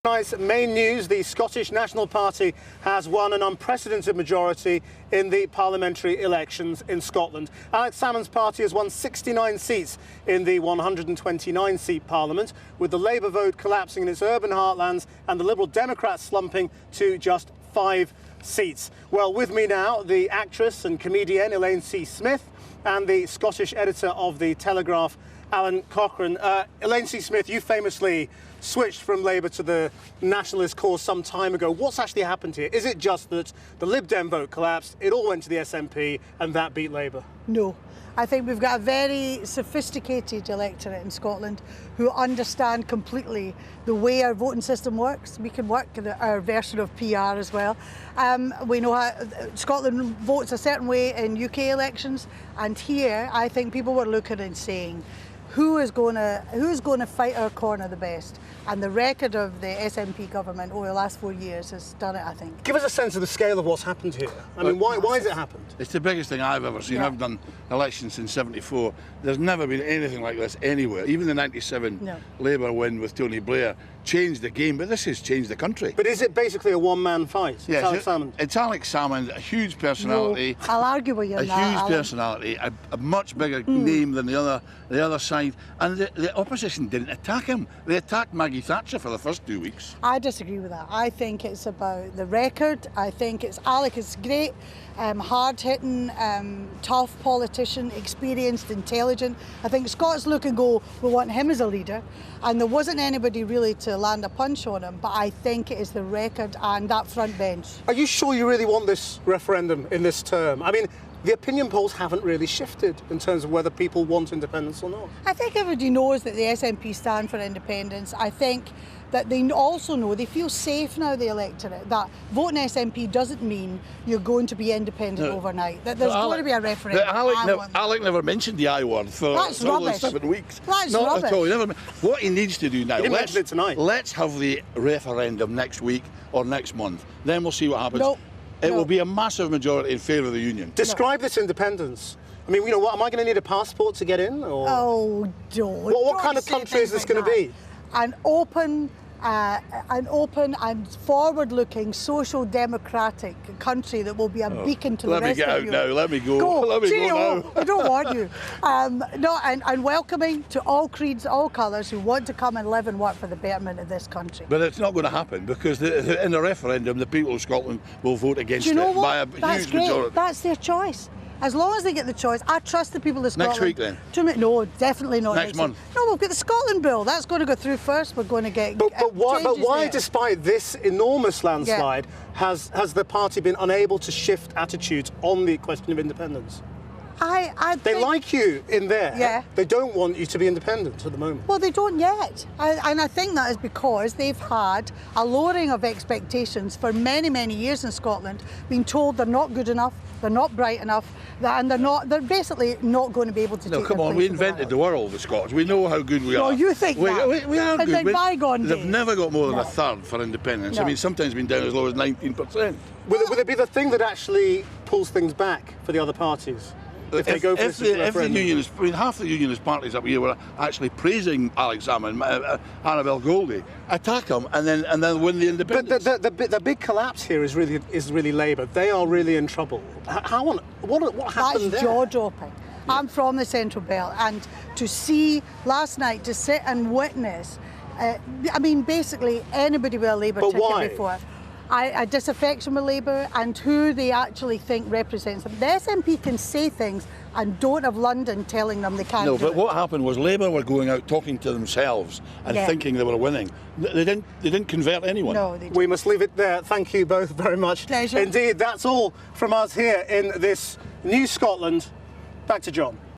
Tonight's main news, the Scottish National Party has won an unprecedented majority in the parliamentary elections in Scotland. Alex Salmond's party has won 69 seats in the 129-seat parliament, with the Labour vote collapsing in its urban heartlands and the Liberal Democrats slumping to just 5 seats. Well, with me now, the actress and comedienne Elaine C Smith and the Scottish editor of the Telegraph, Alan Cochrane. Elaine C Smith, you famously switched from Labour to the nationalist cause some time ago. What's actually happened here? Is it just that the Lib Dem vote collapsed, it all went to the SNP and that beat Labour? No. I think we've got a very sophisticated electorate in Scotland who understand completely the way our voting system works. We can work our version of PR as well. We know how Scotland votes a certain way in UK elections, and here I think people were looking and saying, who's going to fight our corner the best? And the record of the SNP government over the last 4 years has done it, I think. Give us a sense of the scale of what's happened here. I mean, why has it happened? It's the biggest thing I've ever seen. Yeah. I've done elections since '74. There's never been anything like this anywhere. Even the '97 Labour win with Tony Blair changed the game, but this has changed the country. But is it basically a one-man fight? Yes, Alex Salmond. It's Alex Salmond, a huge personality. No, I'll argue with you on that, huge personality, a much bigger name than the other side. And the opposition didn't attack him. They attacked Maggie Thatcher for the first 2 weeks. I disagree with that. I think it's about the record. I think Alex is great, hard-hitting, tough politician, experienced, intelligent. I think Scots look and go, we want him as a leader. And there wasn't anybody really to land a punch on him, but I think it is the record and that front bench. Are you sure you really want this referendum in this term? I mean, the opinion polls haven't really shifted in terms of whether people want independence or not. I think everybody knows that the SNP stand for independence. I think that they also know, they feel safe now, the electorate, that voting SNP doesn't mean you're going to be independent overnight, that there's going to be a referendum. Alec never mentioned the I word for 7 weeks. That's Not rubbish. at all. What he needs to do now, mention it tonight. Let's have the referendum next week or next month. Then we'll see what happens. It will be a massive majority in favour of the union. Describe this independence. I mean, you know, what, am I going to need a passport to get in? Or? Oh, don't. What kind of country is this going to be? An open and forward-looking, social democratic country that will be a beacon to the rest of Europe. Let me get out now. Let me go. Let me go now. I don't want you. And welcoming to all creeds, all colours who want to come and live and work for the betterment of this country. But it's not going to happen because in the referendum, the people of Scotland will vote against it by a huge majority. That's their choice. As long as they get the choice, I trust the people of Scotland. Next week then? No, definitely not next month. No, we've got the Scotland Bill. That's going to go through first. We're going to get But why despite this enormous landslide, has the party been unable to shift attitudes on the question of independence? They like you in there. Yeah. They don't want you to be independent at the moment. Well, they don't yet. And I think that is because they've had a lowering of expectations for many, many years in Scotland, being told they're not good enough, they're not bright enough, and they're basically not going to be able to take their place. No, come on, we invented the world, the Scots. We know how good we are. No, you think that. We are good. They've never got more than a third for independence. I mean, sometimes been down as low as 19%. Will it be the thing that actually pulls things back for the other parties? If the unionist, I mean, half the unionist parties up here were actually praising Alex Salmond, Annabel Goldie, attack them and then win the independence. But the big collapse here is really Labour. They are really in trouble. What happened there? That's jaw-dropping. I'm from the Central Belt, and to see last night, to sit and witness, I mean, basically anybody with a Labour ticket before. A disaffection with Labour and who they actually think represents them. The SNP can say things and don't have London telling them they can't do it. No, but what happened was Labour were going out talking to themselves and thinking they were winning. They didn't convert anyone. No, they didn't. We must leave it there. Thank you both very much. Pleasure. Indeed, that's all from us here in this new Scotland. Back to John.